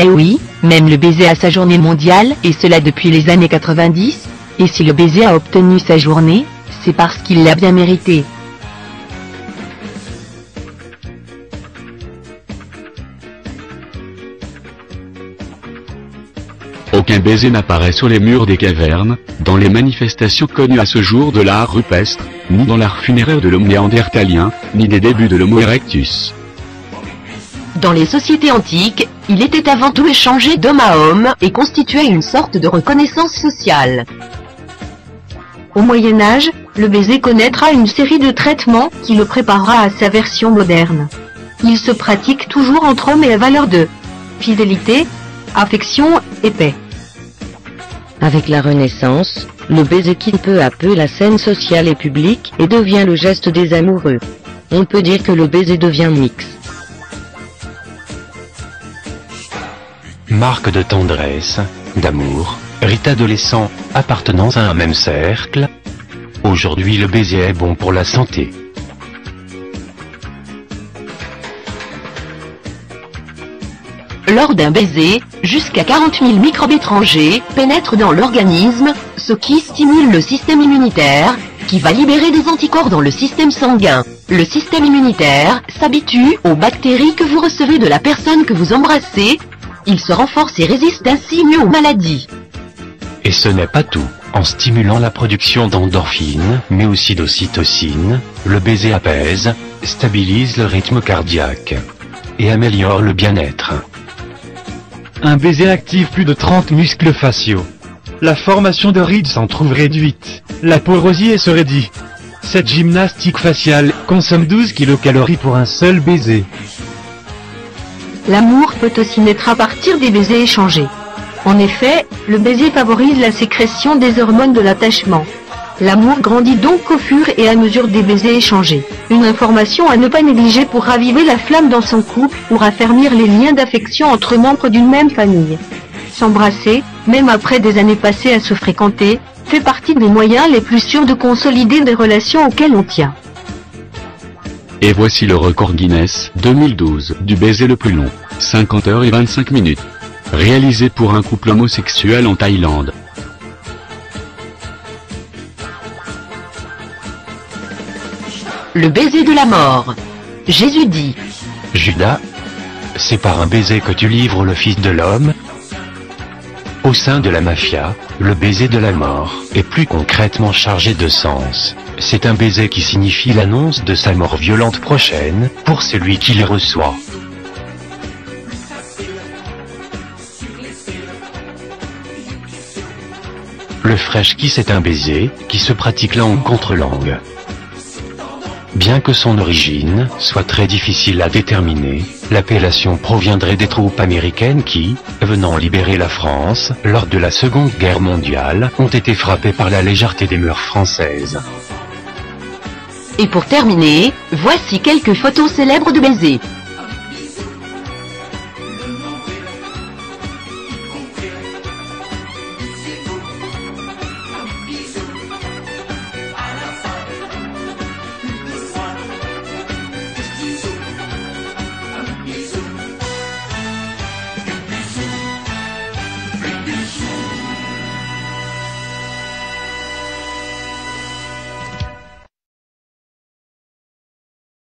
Eh oui, même le baiser a sa journée mondiale, et cela depuis les années 90, et si le baiser a obtenu sa journée, c'est parce qu'il l'a bien mérité. Aucun baiser n'apparaît sur les murs des cavernes, dans les manifestations connues à ce jour de l'art rupestre, ni dans l'art funéraire de l'homme néandertalien, ni des débuts de l'Homo erectus. Dans les sociétés antiques, il était avant tout échangé d'homme à homme et constituait une sorte de reconnaissance sociale. Au Moyen-Âge, le baiser connaîtra une série de traitements qui le préparera à sa version moderne. Il se pratique toujours entre hommes et à valeur de fidélité, affection et paix. Avec la Renaissance, le baiser quitte peu à peu la scène sociale et publique et devient le geste des amoureux. On peut dire que le baiser devient mixte. Marque de tendresse, d'amour, rite adolescent, appartenant à un même cercle. Aujourd'hui le baiser est bon pour la santé. Lors d'un baiser, jusqu'à 40 000 microbes étrangers pénètrent dans l'organisme, ce qui stimule le système immunitaire, qui va libérer des anticorps dans le système sanguin. Le système immunitaire s'habitue aux bactéries que vous recevez de la personne que vous embrassez. Il se renforce et résiste ainsi mieux aux maladies. Et ce n'est pas tout. En stimulant la production d'endorphines, mais aussi d'ocytocine, le baiser apaise, stabilise le rythme cardiaque et améliore le bien-être. Un baiser active plus de 30 muscles faciaux. La formation de rides s'en trouve réduite. La porosité se raidit. Cette gymnastique faciale consomme 12 kcal pour un seul baiser. L'amour peut aussi naître à partir des baisers échangés. En effet, le baiser favorise la sécrétion des hormones de l'attachement. L'amour grandit donc au fur et à mesure des baisers échangés. Une information à ne pas négliger pour raviver la flamme dans son couple ou raffermir les liens d'affection entre membres d'une même famille. S'embrasser, même après des années passées à se fréquenter, fait partie des moyens les plus sûrs de consolider des relations auxquelles on tient. Et voici le record Guinness 2012 du baiser le plus long, 50 heures et 25 minutes. Réalisé pour un couple homosexuel en Thaïlande. Le baiser de la mort. Jésus dit: Judas, c'est par un baiser que tu livres le Fils de l'homme. Au sein de la mafia, le baiser de la mort est plus concrètement chargé de sens. C'est un baiser qui signifie l'annonce de sa mort violente prochaine pour celui qui le reçoit. Le fresh kiss est un baiser qui se pratique langue contre langue. Bien que son origine soit très difficile à déterminer, l'appellation proviendrait des troupes américaines qui, venant libérer la France lors de la Seconde Guerre mondiale, ont été frappées par la légèreté des mœurs françaises. Et pour terminer, voici quelques photos célèbres de baisers.